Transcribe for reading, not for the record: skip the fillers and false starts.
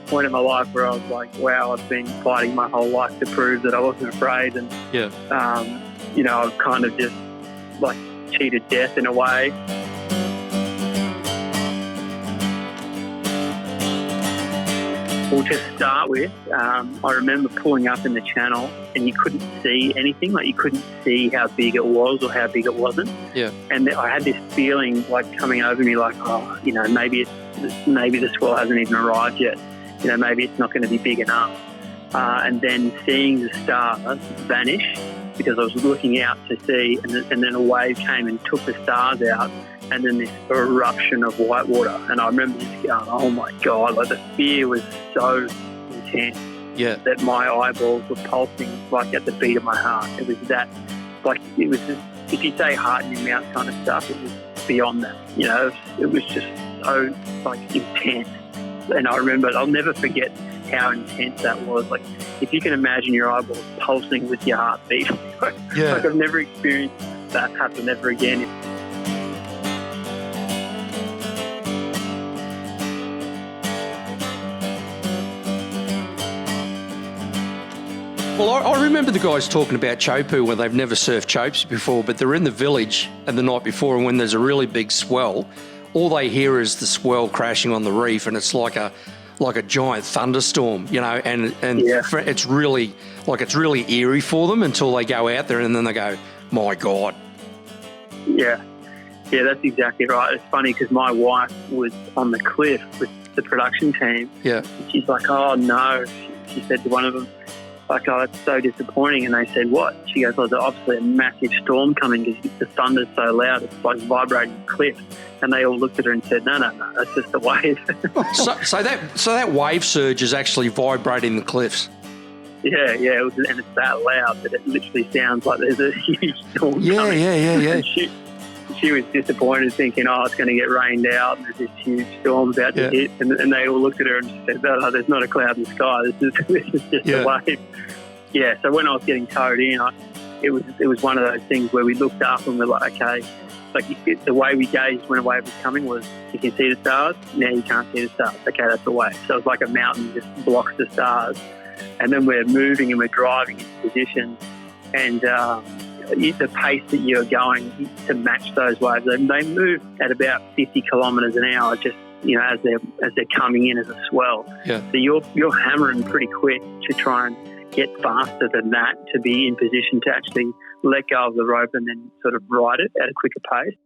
point in my life where I was like, wow, I've been fighting my whole life to prove that I wasn't afraid. And, I've kind of just like cheated death in a way. Well, to start with, I remember pulling up in the channel and you couldn't see anything. Like, you couldn't see how big it was or how big it wasn't. Yeah. And I had this feeling like coming over me, like, maybe the swell hasn't even arrived yet. Maybe it's not going to be big enough. And then seeing the stars vanish, because I was looking out to see, and then a wave came and took the stars out, and then this eruption of white water. And I remember just going, oh my God, like the fear was so intense that my eyeballs were pulsing like at the beat of my heart. It was that, like, it was just, if you say heart in your mouth kind of stuff, it was beyond that. It was just so like intense. And I remember, I'll never forget how intense that was. Like, if you can imagine your eyeballs pulsing with your heartbeat, like I've never experienced that happen ever again. Well, I remember the guys talking about Chopu when they've never surfed Chopes before, but they're in the village and the night before, and when there's a really big swell, all they hear is the swell crashing on the reef, and it's like a giant thunderstorm, and it's really eerie for them until they go out there and then they go, my God. Yeah, that's exactly right. It's funny because my wife was on the cliff with the production team. Yeah. She's like, oh no, she said to one of them, like, oh, it's so disappointing. And they said, what? She goes, well, there's obviously a massive storm coming because the thunder's so loud, it's like vibrating the cliff. And they all looked at her and said, no, that's just a wave. so that wave surge is actually vibrating the cliffs. Yeah, and it's that loud that it literally sounds like there's a huge storm coming. Yeah. She was disappointed, thinking, oh, it's going to get rained out, and there's this huge storm about to hit. And they all looked at her and said, no, there's not a cloud in the sky. This is just a wave. Yeah, so when I was getting towed in, it was one of those things where we looked up and we're like, okay, like the way we gauged when a wave was coming was, you can see the stars, now you can't see the stars. Okay, that's a wave. So it's like a mountain just blocks the stars. And then we're moving and we're driving into position, and the pace that you're going to match those waves, they move at about 50 kilometres an hour, just as they're coming in as a swell. Yeah. So you're hammering pretty quick to try and get faster than that, to be in position to actually let go of the rope and then sort of ride it at a quicker pace.